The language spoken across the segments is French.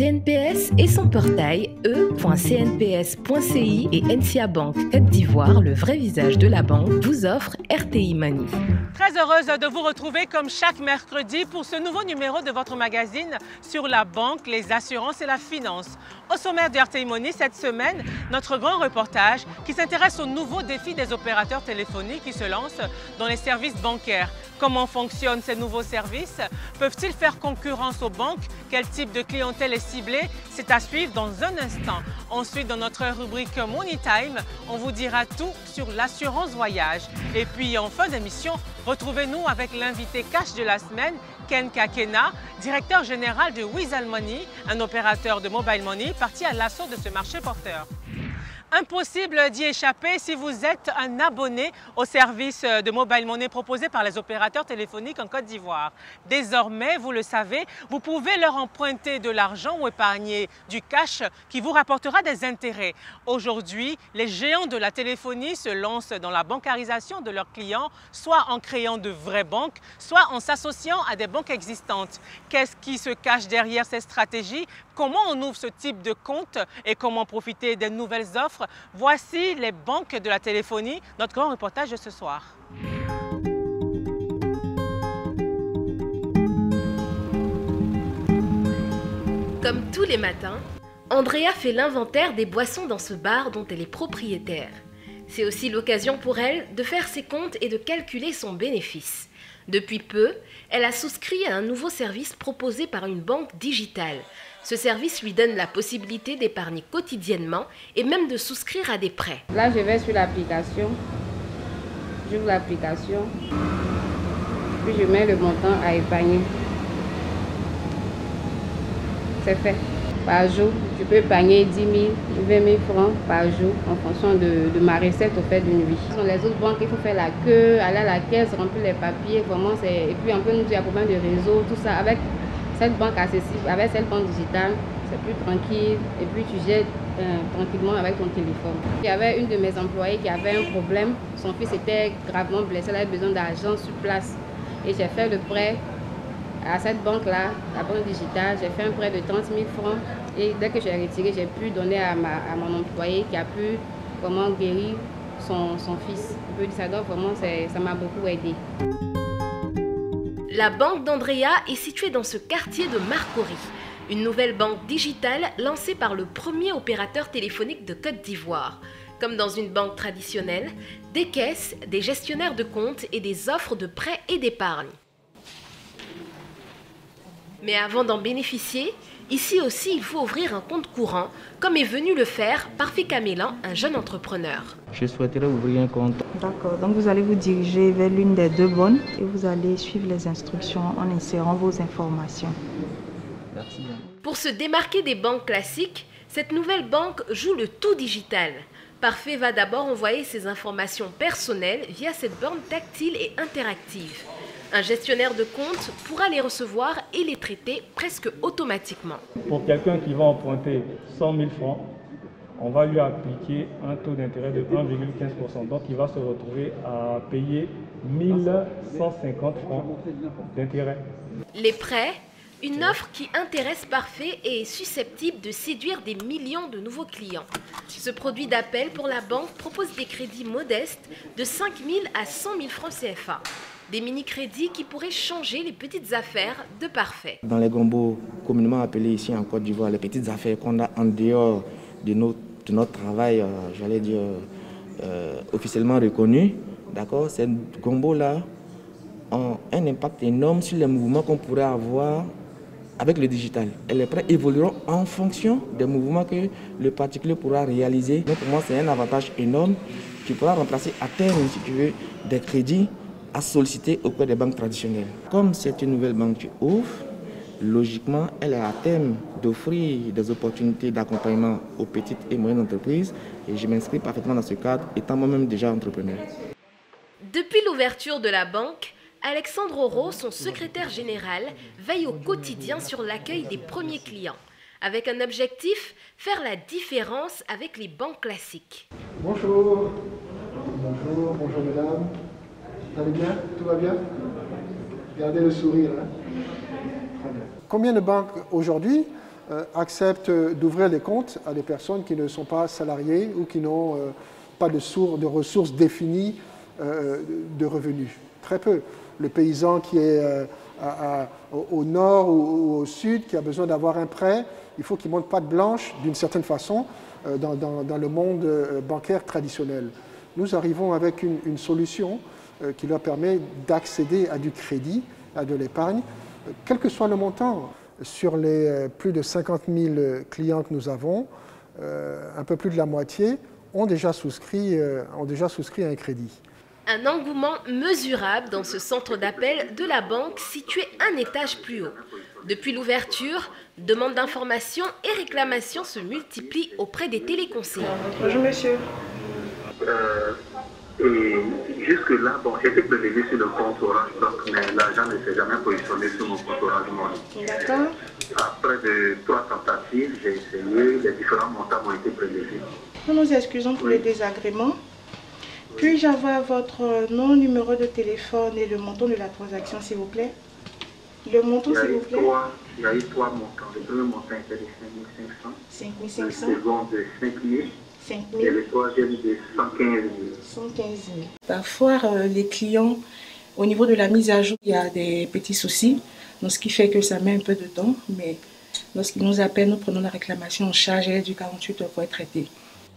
CNPS et son portail e.cnps.ci et NCA Bank Côte d'Ivoire, le vrai visage de la banque, vous offre RTI Money. Très heureuse de vous retrouver comme chaque mercredi pour ce nouveau numéro de votre magazine sur la banque, les assurances et la finance. Au sommaire de RTI Money cette semaine, notre grand reportage qui s'intéresse aux nouveaux défis des opérateurs téléphoniques qui se lancent dans les services bancaires. Comment fonctionnent ces nouveaux services? Peuvent-ils faire concurrence aux banques? Quel type de clientèle est ciblée? C'est à suivre dans un instant. Ensuite, dans notre rubrique Money Time, on vous dira tout sur l'assurance voyage. Et puis, en fin d'émission, retrouvez-nous avec l'invité cash de la semaine, Ken Kakena, directeur général de Wizall Money, un opérateur de mobile money parti à l'assaut de ce marché porteur. Impossible d'y échapper si vous êtes un abonné au service de mobile money proposé par les opérateurs téléphoniques en Côte d'Ivoire. Désormais, vous le savez, vous pouvez leur emprunter de l'argent ou épargner du cash qui vous rapportera des intérêts. Aujourd'hui, les géants de la téléphonie se lancent dans la bancarisation de leurs clients, soit en créant de vraies banques, soit en s'associant à des banques existantes. Qu'est-ce qui se cache derrière ces stratégies? Comment on ouvre ce type de compte et comment profiter des nouvelles offres? Voici les banques de la téléphonie, notre grand reportage de ce soir. Comme tous les matins, Andrea fait l'inventaire des boissons dans ce bar dont elle est propriétaire. C'est aussi l'occasion pour elle de faire ses comptes et de calculer son bénéfice. Depuis peu, elle a souscrit à un nouveau service proposé par une banque digitale. Ce service lui donne la possibilité d'épargner quotidiennement et même de souscrire à des prêts. Là, je vais sur l'application, j'ouvre l'application, puis je mets le montant à épargner. C'est fait. Par jour, je peux épargner 10 000, 20 000 francs par jour en fonction de ma recette au fait d'une vie. Dans les autres banques, il faut faire la queue, aller à la caisse, remplir les papiers, vraiment, et puis un peu nous, il y a problème de réseau, tout ça. Avec cette banque accessible, avec cette banque digitale, c'est plus tranquille et puis tu jettes tranquillement avec ton téléphone. Il y avait une de mes employées qui avait un problème, son fils était gravement blessé, elle avait besoin d'argent sur place et j'ai fait le prêt à cette banque-là, la banque digitale. J'ai fait un prêt de 30 000 francs et dès que j'ai retiré, j'ai pu donner à mon employé qui a pu vraiment guérir son fils. Ça doit vraiment, ça m'a beaucoup aidé. La banque d'Andrea est située dans ce quartier de Marcory, une nouvelle banque digitale lancée par le premier opérateur téléphonique de Côte d'Ivoire. Comme dans une banque traditionnelle, des caisses, des gestionnaires de comptes et des offres de prêts et d'épargne. Mais avant d'en bénéficier, ici aussi il faut ouvrir un compte courant, comme est venu le faire Parfait Camélan, un jeune entrepreneur. Je souhaiterais ouvrir un compte. D'accord, donc vous allez vous diriger vers l'une des deux bonnes et vous allez suivre les instructions en insérant vos informations. Merci. Pour se démarquer des banques classiques, cette nouvelle banque joue le tout digital. Parfait va d'abord envoyer ses informations personnelles via cette borne tactile et interactive. Un gestionnaire de compte pourra les recevoir et les traiter presque automatiquement. Pour quelqu'un qui va emprunter 100 000 francs, on va lui appliquer un taux d'intérêt de 1,15%. Donc il va se retrouver à payer 1150 francs d'intérêt. Les prêts, une offre qui intéresse Parfait et est susceptible de séduire des millions de nouveaux clients. Ce produit d'appel pour la banque propose des crédits modestes de 5 000 à 100 000 francs CFA. Des mini-crédits qui pourraient changer les petites affaires de Parfait. Dans les gombos communément appelés ici en Côte d'Ivoire, les petites affaires qu'on a en dehors de notre travail, j'allais dire, officiellement reconnu, d'accord, ces gombos-là ont un impact énorme sur les mouvements qu'on pourrait avoir avec le digital. Et les prêts évolueront en fonction des mouvements que le particulier pourra réaliser. Donc pour moi, c'est un avantage énorme qui pourra remplacer à terme, si tu veux, des crédits à solliciter auprès des banques traditionnelles. Comme c'est une nouvelle banque qui ouvre, logiquement, elle a à terme d'offrir des opportunités d'accompagnement aux petites et moyennes entreprises et je m'inscris parfaitement dans ce cadre, étant moi-même déjà entrepreneur. Depuis l'ouverture de la banque, Alexandre Oro, son secrétaire général, veille au quotidien sur l'accueil des premiers clients, avec un objectif, faire la différence avec les banques classiques. Bonjour, bonjour mesdames. Vous allez bien? Tout va bien? Gardez le sourire. Hein? Très bien. Combien de banques aujourd'hui acceptent d'ouvrir des comptes à des personnes qui ne sont pas salariées ou qui n'ont pas de ressources définies de revenus. Très peu. Le paysan qui est au nord ou au sud, qui a besoin d'avoir un prêt, il faut qu'il monte patte blanche d'une certaine façon dans le monde bancaire traditionnel. Nous arrivons avec une solution qui leur permet d'accéder à du crédit, à de l'épargne, quel que soit le montant. Sur les plus de 50 000 clients que nous avons, un peu plus de la moitié ont déjà souscrit à un crédit. Un engouement mesurable dans ce centre d'appel de la banque situé un étage plus haut. Depuis l'ouverture, demandes d'informations et réclamations se multiplient auprès des téléconseillers. Bonjour monsieur. Et jusque-là, bon, j'ai été prélevé sur le compte Orange Bank, mais l'argent ne s'est jamais positionné sur mon compte Orange Money. D'accord. Après de 3 tentatives, j'ai essayé, les différents montants ont été prélevés. Nous nous excusons pour les désagréments. Puis-je avoir votre nom, numéro de téléphone et le montant de la transaction, s'il vous plaît? Le montant, s'il vous plaît? Il y a eu 3 montants. Le premier montant était de 5 500. 5 500. Le second de 5 000. 5 000. Et le troisième de 115 000. 115 000. Parfois, les clients, au niveau de la mise à jour, il y a des petits soucis. Donc, ce qui fait que ça met un peu de temps. Mais lorsqu'ils nous appellent, nous prenons la réclamation en charge et du 48 heures pour être traitée.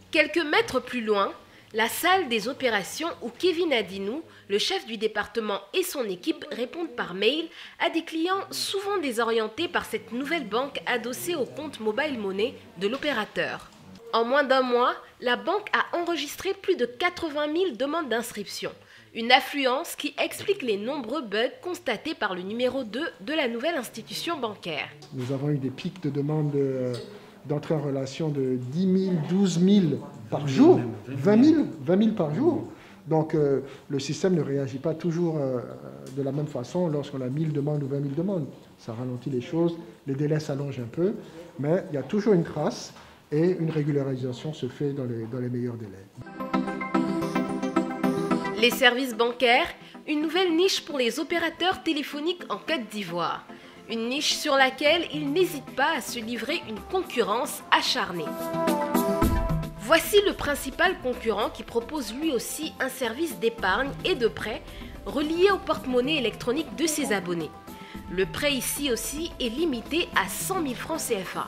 Quelques mètres plus loin, la salle des opérations où Kevin Adinou, le chef du département et son équipe répondent par mail à des clients souvent désorientés par cette nouvelle banque adossée au compte mobile money de l'opérateur. En moins d'un mois, la banque a enregistré plus de 80 000 demandes d'inscription. Une affluence qui explique les nombreux bugs constatés par le numéro 2 de la nouvelle institution bancaire. Nous avons eu des pics de demandes d'entrée en relation de 10 000, 12 000 par jour, 20 000 par jour. Donc le système ne réagit pas toujours de la même façon lorsqu'on a 1000 demandes ou 20 000 demandes. Ça ralentit les choses, les délais s'allongent un peu, mais il y a toujours une trace et une régularisation se fait dans les meilleurs délais. Les services bancaires, une nouvelle niche pour les opérateurs téléphoniques en Côte d'Ivoire. Une niche sur laquelle ils n'hésitent pas à se livrer une concurrence acharnée. Voici le principal concurrent qui propose lui aussi un service d'épargne et de prêt relié au porte-monnaie électronique de ses abonnés. Le prêt ici aussi est limité à 100 000 francs CFA.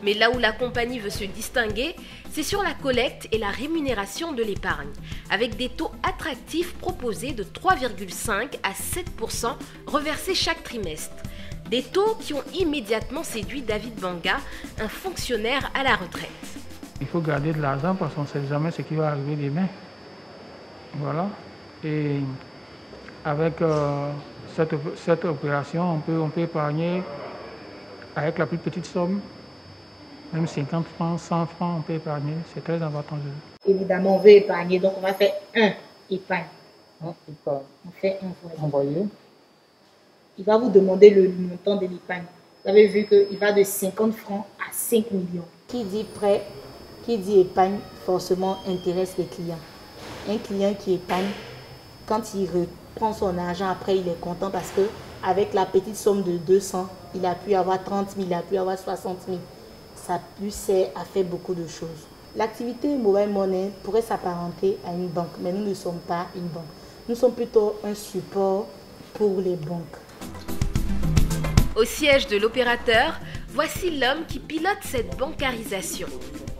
Mais là où la compagnie veut se distinguer, c'est sur la collecte et la rémunération de l'épargne, avec des taux attractifs proposés de 3,5 à 7% reversés chaque trimestre. Des taux qui ont immédiatement séduit David Banga, un fonctionnaire à la retraite. Il faut garder de l'argent parce qu'on ne sait jamais ce qui va arriver demain. Voilà. Et avec cette opération, on peut épargner avec la plus petite somme. Même 50 francs, 100 francs, on peut épargner. C'est très avantageux. Évidemment, on veut épargner, donc on va faire un épargne. On fait un envoyer. Il va vous demander le montant de l'épargne. Vous avez vu qu'il va de 50 francs à 5 millions. Qui dit prêt, qui dit épargne, forcément intéresse les clients. Un client qui épargne, quand il reprend son argent, après il est content parce qu'avec la petite somme de 200, il a pu avoir 30 000, il a pu avoir 60 000. Ça lui sert à faire beaucoup de choses. L'activité mobile money pourrait s'apparenter à une banque, mais nous ne sommes pas une banque. Nous sommes plutôt un support pour les banques. Au siège de l'opérateur, voici l'homme qui pilote cette bancarisation.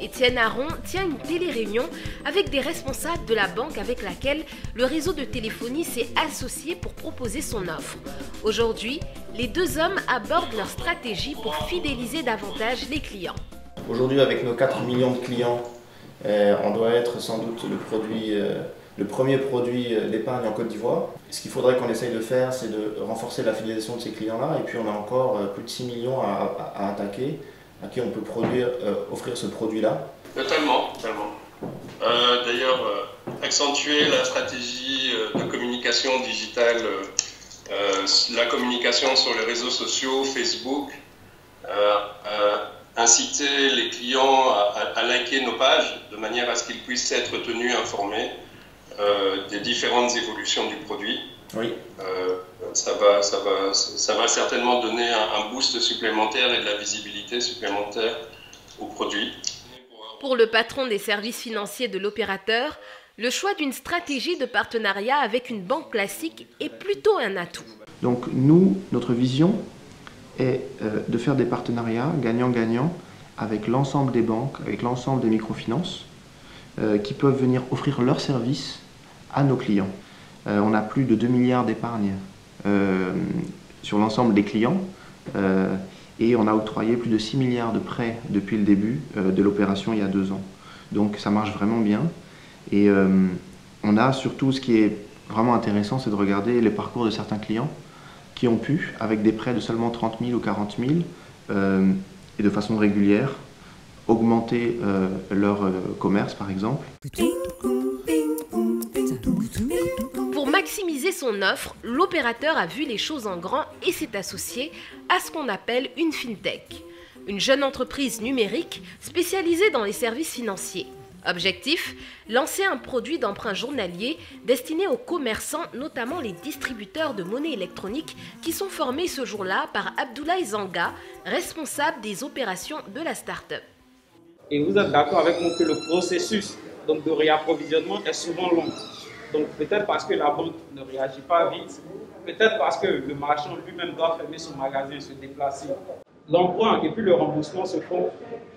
Étienne Aron tient une télé-réunion avec des responsables de la banque avec laquelle le réseau de téléphonie s'est associé pour proposer son offre. Aujourd'hui, les deux hommes abordent leur stratégie pour fidéliser davantage les clients. Aujourd'hui, avec nos 4 millions de clients, on doit être sans doute le premier produit d'épargne en Côte d'Ivoire. Ce qu'il faudrait qu'on essaye de faire, c'est de renforcer la fidélisation de ces clients-là. Et puis on a encore plus de 6 millions à attaquer, à qui on peut offrir ce produit-là. Tellement. D'ailleurs, accentuer la stratégie de communication digitale, la communication sur les réseaux sociaux, Facebook, inciter les clients à liker nos pages de manière à ce qu'ils puissent être tenus informés des différentes évolutions du produit. Oui. Ça va certainement donner un boost supplémentaire et de la visibilité supplémentaire au produit. Pour le patron des services financiers de l'opérateur, le choix d'une stratégie de partenariat avec une banque classique est plutôt un atout. Donc nous, notre vision est de faire des partenariats gagnant-gagnant avec l'ensemble des banques, avec l'ensemble des microfinances qui peuvent venir offrir leurs services à nos clients. On a plus de 2 milliards d'épargne sur l'ensemble des clients et on a octroyé plus de 6 milliards de prêts depuis le début de l'opération il y a 2 ans. Donc ça marche vraiment bien et on a surtout, ce qui est vraiment intéressant, c'est de regarder les parcours de certains clients qui ont pu, avec des prêts de seulement 30 000 ou 40 000 et de façon régulière, augmenter leur commerce par exemple. Pour maximiser son offre, l'opérateur a vu les choses en grand et s'est associé à ce qu'on appelle une fintech, une jeune entreprise numérique spécialisée dans les services financiers. Objectif, lancer un produit d'emprunt journalier destiné aux commerçants, notamment les distributeurs de monnaie électronique qui sont formés ce jour-là par Abdoulaye Zanga, responsable des opérations de la start-up. Et vous êtes d'accord avec moi que le processus donc, de réapprovisionnement est souvent long. Donc peut-être parce que la banque ne réagit pas vite, peut-être parce que le marchand lui-même doit fermer son magasin et se déplacer. L'emprunt et puis le remboursement se font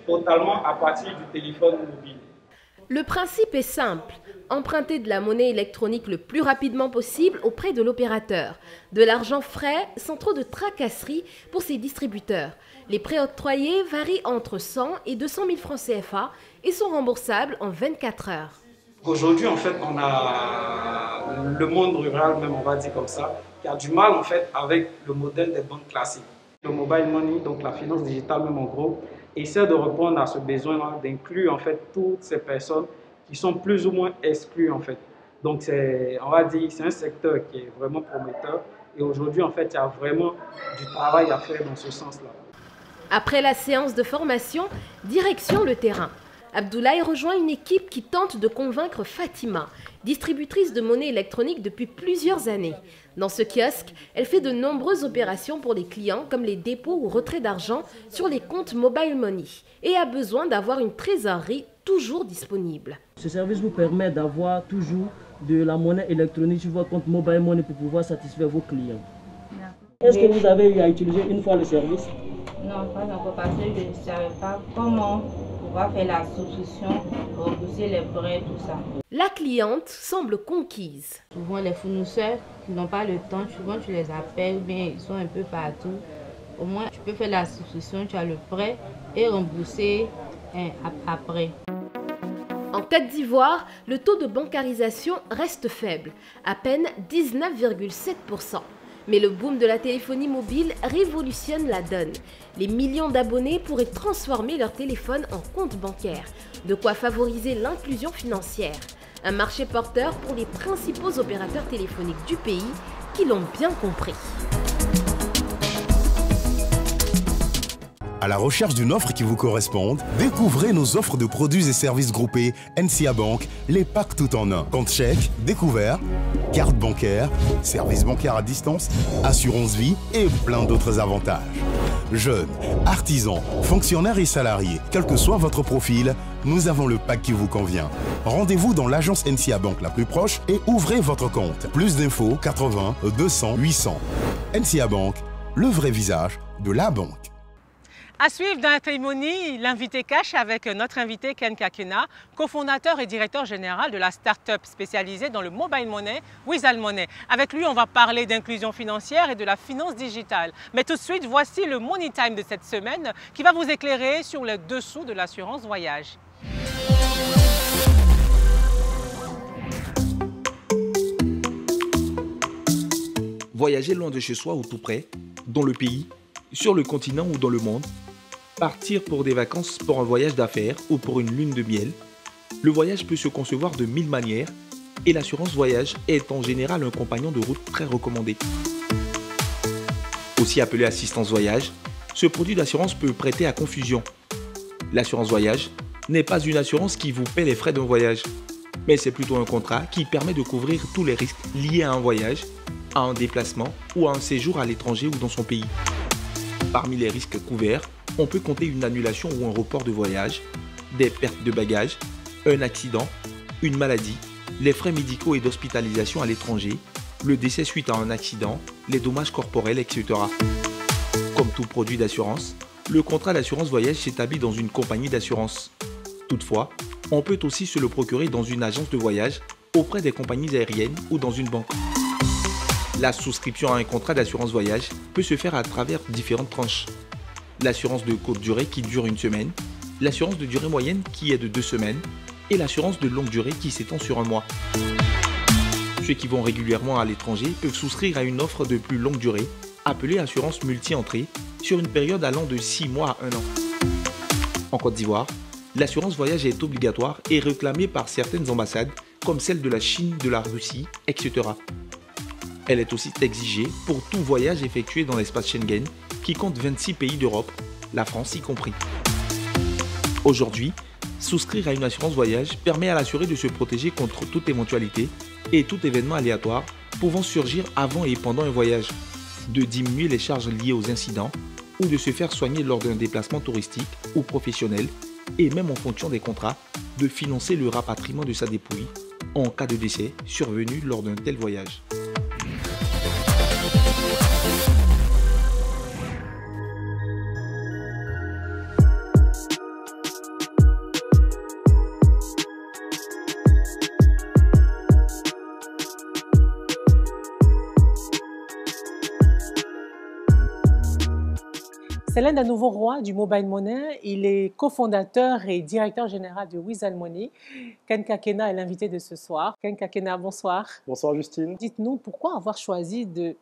totalement à partir du téléphone mobile. Le principe est simple, emprunter de la monnaie électronique le plus rapidement possible auprès de l'opérateur. De l'argent frais sans trop de tracasseries pour ses distributeurs. Les prêts octroyés varient entre 100 et 200 000 francs CFA et sont remboursables en 24 heures. Aujourd'hui, en fait, on a le monde rural, même on va dire comme ça, qui a du mal en fait avec le modèle des banques classiques. Le mobile money, donc la finance digitale même en gros, essaie de répondre à ce besoin-là, d'inclure en fait toutes ces personnes qui sont plus ou moins exclues en fait. Donc on va dire, c'est un secteur qui est vraiment prometteur et aujourd'hui en fait il y a vraiment du travail à faire dans ce sens-là. Après la séance de formation, direction le terrain. Abdoulaye rejoint une équipe qui tente de convaincre Fatima, distributrice de monnaie électronique depuis plusieurs années. Dans ce kiosque, elle fait de nombreuses opérations pour les clients comme les dépôts ou retraits d'argent sur les comptes Mobile Money et a besoin d'avoir une trésorerie toujours disponible. Ce service vous permet d'avoir toujours de la monnaie électronique sur votre compte Mobile Money pour pouvoir satisfaire vos clients. Est-ce que vous avez eu à utiliser une fois le service? Non, pas encore parce que je ne savais pas comment pouvoir faire la souscription, rembourser les prêts, tout ça. La cliente semble conquise. Souvent les fournisseurs qui n'ont pas le temps, souvent tu les appelles ou bien ils sont un peu partout. Au moins tu peux faire la souscription, tu as le prêt et rembourser après. En Côte d'Ivoire, le taux de bancarisation reste faible, à peine 19,7%. Mais le boom de la téléphonie mobile révolutionne la donne. Les millions d'abonnés pourraient transformer leur téléphone en compte bancaire, de quoi favoriser l'inclusion financière. Un marché porteur pour les principaux opérateurs téléphoniques du pays qui l'ont bien compris. À la recherche d'une offre qui vous corresponde, découvrez nos offres de produits et services groupés NCA Bank, les packs tout en un. Compte chèque, découvert, carte bancaire, service bancaire à distance, assurance vie et plein d'autres avantages. Jeunes, artisans, fonctionnaires et salariés, quel que soit votre profil, nous avons le pack qui vous convient. Rendez-vous dans l'agence NCA Bank la plus proche et ouvrez votre compte. Plus d'infos 80 200 800. NCA Bank, le vrai visage de la banque. À suivre dans Intélimony, l'invité cash avec notre invité Ken Kakena, cofondateur et directeur général de la start-up spécialisée dans le mobile money, Wizall Money. Avec lui, on va parler d'inclusion financière et de la finance digitale. Mais tout de suite, voici le Money Time de cette semaine qui va vous éclairer sur les dessous de l'assurance voyage. Voyager loin de chez soi ou tout près, dans le pays, sur le continent ou dans le monde, partir pour des vacances, pour un voyage d'affaires ou pour une lune de miel, le voyage peut se concevoir de 1000 manières et l'assurance voyage est en général un compagnon de route très recommandé. Aussi appelé assistance voyage, ce produit d'assurance peut prêter à confusion. L'assurance voyage n'est pas une assurance qui vous paie les frais d'un voyage. mais c'est plutôt un contrat qui permet de couvrir tous les risques liés à un voyage, à un déplacement ou à un séjour à l'étranger ou dans son pays. Parmi les risques couverts, on peut compter une annulation ou un report de voyage, des pertes de bagages, un accident, une maladie, les frais médicaux et d'hospitalisation à l'étranger, le décès suite à un accident, les dommages corporels, etc. Comme tout produit d'assurance, le contrat d'assurance voyage s'établit dans une compagnie d'assurance. Toutefois, on peut aussi se le procurer dans une agence de voyage, auprès des compagnies aériennes ou dans une banque. La souscription à un contrat d'assurance voyage peut se faire à travers différentes tranches. L'assurance de courte durée qui dure 1 semaine, l'assurance de durée moyenne qui est de 2 semaines et l'assurance de longue durée qui s'étend sur 1 mois. Ceux qui vont régulièrement à l'étranger peuvent souscrire à une offre de plus longue durée, appelée assurance multi-entrée, sur une période allant de 6 mois à 1 an. En Côte d'Ivoire, l'assurance voyage est obligatoire et réclamée par certaines ambassades, comme celle de la Chine, de la Russie, etc. Elle est aussi exigée pour tout voyage effectué dans l'espace Schengen, qui compte 26 pays d'Europe, la France y compris. Aujourd'hui, souscrire à une assurance voyage permet à l'assuré de se protéger contre toute éventualité et tout événement aléatoire pouvant surgir avant et pendant un voyage, de diminuer les charges liées aux incidents ou de se faire soigner lors d'un déplacement touristique ou professionnel et même en fonction des contrats, de financer le rapatriement de sa dépouille en cas de décès survenu lors d'un tel voyage. C'est l'un des nouveaux rois du mobile money. Il est cofondateur et directeur général de Wizall Money. Ken Kakena est l'invité de ce soir. Ken Kakena, bonsoir. Bonsoir Justine. Dites-nous, pourquoi avoir choisi de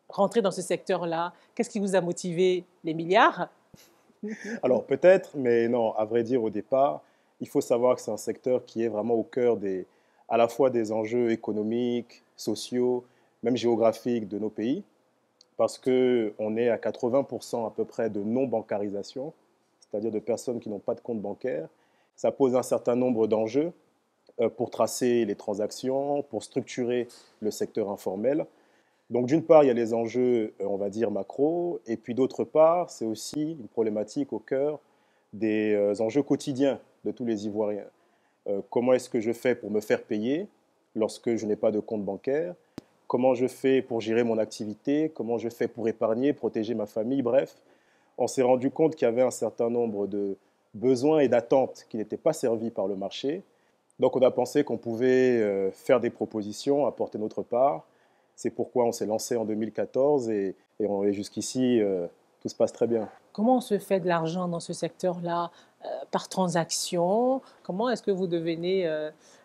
rentrer dans ce secteur-là? Qu'est-ce qui vous a motivé? Les milliards? Alors peut-être, mais non, à vrai dire au départ, il faut savoir que c'est un secteur qui est vraiment au cœur à la fois des enjeux économiques, sociaux, même géographiques de nos pays. Parce qu'on est à 80% à peu près de non-bancarisation, c'est-à-dire de personnes qui n'ont pas de compte bancaire. Ça pose un certain nombre d'enjeux pour tracer les transactions, pour structurer le secteur informel. Donc d'une part, il y a les enjeux, on va dire, macro, et puis d'autre part, c'est aussi une problématique au cœur des enjeux quotidiens de tous les Ivoiriens. Comment est-ce que je fais pour me faire payer lorsque je n'ai pas de compte bancaire? Comment je fais pour gérer mon activité, comment je fais pour épargner, protéger ma famille, bref. On s'est rendu compte qu'il y avait un certain nombre de besoins et d'attentes qui n'étaient pas servis par le marché. Donc on a pensé qu'on pouvait faire des propositions, apporter notre part. C'est pourquoi on s'est lancé en 2014 et jusqu'ici, tout se passe très bien. Comment on se fait de l'argent dans ce secteur-là? Par transaction? Comment est-ce que vous devenez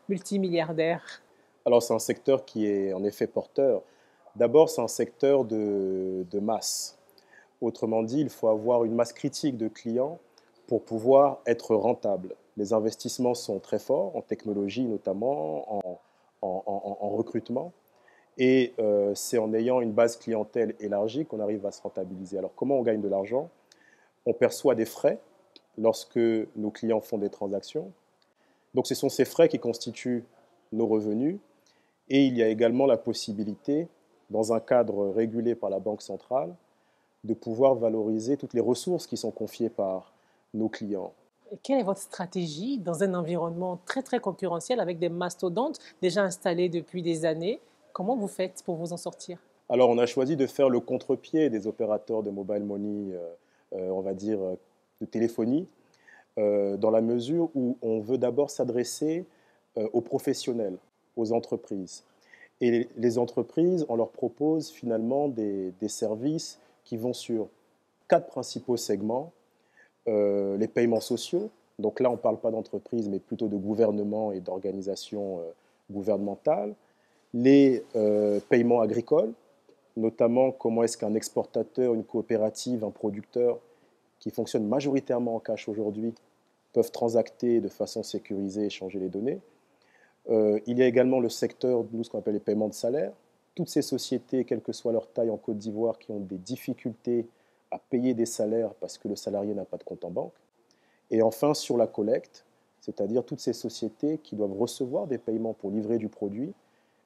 multimilliardaire? Alors, c'est un secteur qui est en effet porteur. D'abord, c'est un secteur de masse. Autrement dit, il faut avoir une masse critique de clients pour pouvoir être rentable. Les investissements sont très forts, en technologie notamment, en recrutement. Et c'est en ayant une base clientèle élargie qu'on arrive à se rentabiliser. Alors, comment on gagne de l'argent? On perçoit des frais lorsque nos clients font des transactions. Donc, ce sont ces frais qui constituent nos revenus. Et il y a également la possibilité, dans un cadre régulé par la Banque centrale, de pouvoir valoriser toutes les ressources qui sont confiées par nos clients. Et quelle est votre stratégie dans un environnement très, très concurrentiel avec des mastodontes déjà installés depuis des années? Comment vous faites pour vous en sortir? Alors, on a choisi de faire le contre-pied des opérateurs de mobile money, on va dire, de téléphonie, dans la mesure où on veut d'abord s'adresser aux professionnels, aux entreprises. Et les entreprises, on leur propose finalement des services qui vont sur 4 principaux segments. Les paiements sociaux, donc là on ne parle pas d'entreprise mais plutôt de gouvernement et d'organisation gouvernementale. Les paiements agricoles, notamment comment est-ce qu'un exportateur, une coopérative, un producteur qui fonctionne majoritairement en cash aujourd'hui peuvent transacter de façon sécurisée et échanger les données. Il y a également le secteur, nous, ce qu'on appelle les paiements de salaire. Toutes ces sociétés, quelle que soit leur taille en Côte d'Ivoire, qui ont des difficultés à payer des salaires parce que le salarié n'a pas de compte en banque. Et enfin, sur la collecte, c'est-à-dire toutes ces sociétés qui doivent recevoir des paiements pour livrer du produit,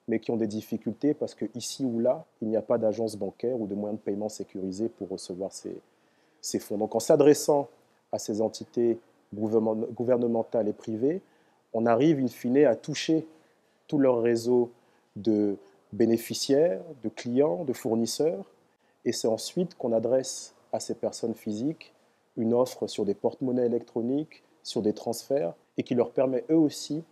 mais qui ont des difficultés parce qu'ici ou là, il n'y a pas d'agence bancaire ou de moyens de paiement sécurisés pour recevoir ces fonds. Donc en s'adressant à ces entités gouvernementales et privées, on arrive in fine à toucher tout leur réseau de bénéficiaires, de clients, de fournisseurs, et c'est ensuite qu'on adresse à ces personnes physiques une offre sur des porte-monnaies électroniques, sur des transferts, et qui leur permet eux aussi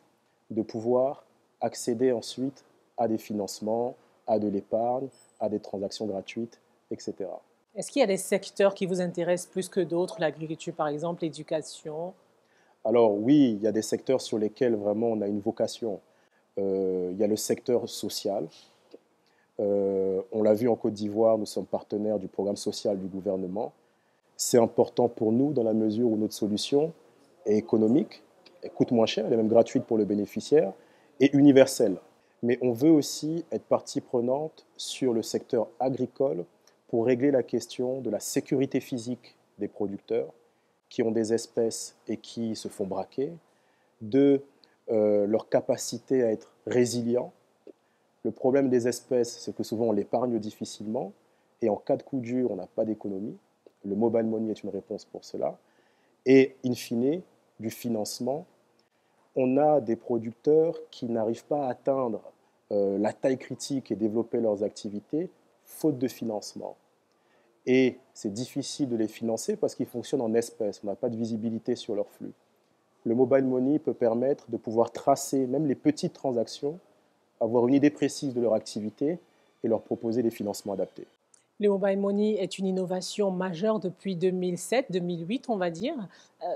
de pouvoir accéder ensuite à des financements, à de l'épargne, à des transactions gratuites, etc. Est-ce qu'il y a des secteurs qui vous intéressent plus que d'autres, l'agriculture par exemple, l'éducation? Alors oui, il y a des secteurs sur lesquels vraiment on a une vocation. Il y a le secteur social. On l'a vu en Côte d'Ivoire, nous sommes partenaires du programme social du gouvernement. C'est important pour nous dans la mesure où notre solution est économique, elle coûte moins cher, elle est même gratuite pour le bénéficiaire et universelle. Mais on veut aussi être partie prenante sur le secteur agricole pour régler la question de la sécurité physique des producteurs qui ont des espèces et qui se font braquer, de leur capacité à être résilients. Le problème des espèces, c'est que souvent on l'épargne difficilement et en cas de coup dur, on n'a pas d'économie. Le mobile money est une réponse pour cela. Et in fine, du financement, on a des producteurs qui n'arrivent pas à atteindre la taille critique et développer leurs activités faute de financement. Et c'est difficile de les financer parce qu'ils fonctionnent en espèces, on n'a pas de visibilité sur leur flux. Le mobile money peut permettre de pouvoir tracer même les petites transactions, avoir une idée précise de leur activité et leur proposer des financements adaptés. Le mobile money est une innovation majeure depuis 2007-2008, on va dire.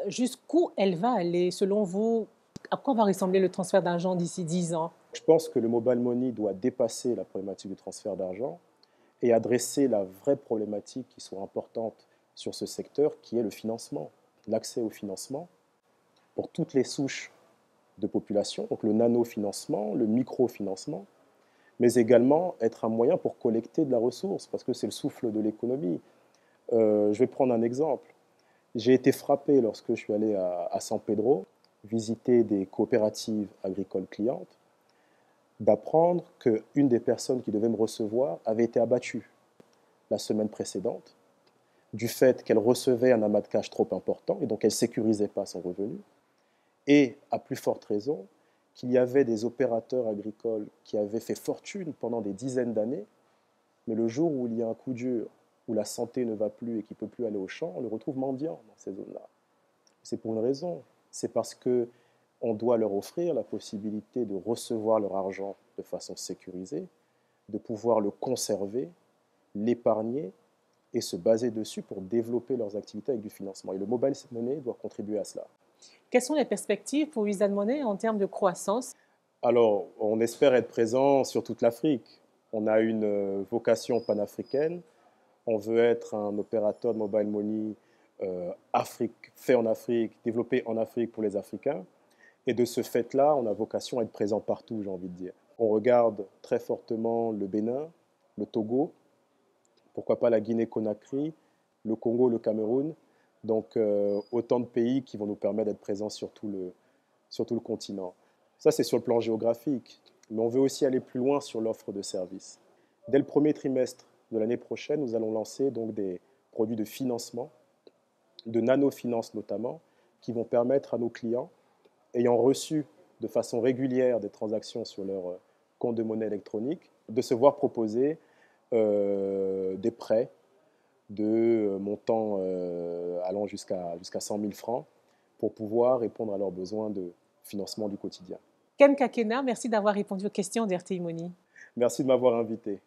Jusqu'où elle va aller, selon vous? À quoi va ressembler le transfert d'argent d'ici 10 ans? Je pense que le mobile money doit dépasser la problématique du transfert d'argent et adresser la vraie problématique qui soit importante sur ce secteur, qui est le financement, l'accès au financement pour toutes les souches de population, donc le nano-financement, le micro-financement, mais également être un moyen pour collecter de la ressource, parce que c'est le souffle de l'économie. Je vais prendre un exemple. J'ai été frappé lorsque je suis allé à San Pedro, visiter des coopératives agricoles clientes, d'apprendre qu'une des personnes qui devait me recevoir avait été abattue la semaine précédente, du fait qu'elle recevait un amas de cash trop important, et donc elle ne sécurisait pas son revenu, et à plus forte raison, qu'il y avait des opérateurs agricoles qui avaient fait fortune pendant des dizaines d'années, mais le jour où il y a un coup dur, où la santé ne va plus et qu'il ne peut plus aller au champ, on le retrouve mendiant dans ces zones-là. C'est pour une raison, c'est parce qu'on doit leur offrir la possibilité de recevoir leur argent de façon sécurisée, de pouvoir le conserver, l'épargner et se baser dessus pour développer leurs activités avec du financement. Et le mobile money doit contribuer à cela. Quelles sont les perspectives pour Wizard Money en termes de croissance? Alors, on espère être présent sur toute l'Afrique. On a une vocation panafricaine. On veut être un opérateur de mobile money fait en Afrique, développé en Afrique pour les Africains. Et de ce fait-là, on a vocation à être présent partout, j'ai envie de dire. On regarde très fortement le Bénin, le Togo, pourquoi pas la Guinée-Conakry, le Congo, le Cameroun. Donc, autant de pays qui vont nous permettre d'être présents sur tout le continent. Ça, c'est sur le plan géographique. Mais on veut aussi aller plus loin sur l'offre de services. Dès le premier trimestre de l'année prochaine, nous allons lancer donc des produits de financement, de nanofinance notamment, qui vont permettre à nos clients, ayant reçu de façon régulière des transactions sur leur compte de monnaie électronique, de se voir proposer des prêts de montants allant jusqu'à 100 000 francs pour pouvoir répondre à leurs besoins de financement du quotidien. Ken Kakena, merci d'avoir répondu aux questions d'RTI Money. Merci de m'avoir invité.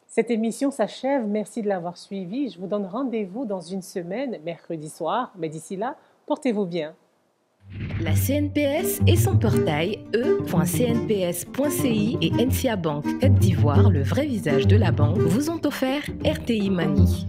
Cette émission s'achève, merci de l'avoir suivie. Je vous donne rendez-vous dans une semaine, mercredi soir, mais d'ici là, portez-vous bien. La CNPS et son portail e.cnps.ci et NCA Bank Côte d'Ivoire, le vrai visage de la banque, vous ont offert RTI Money.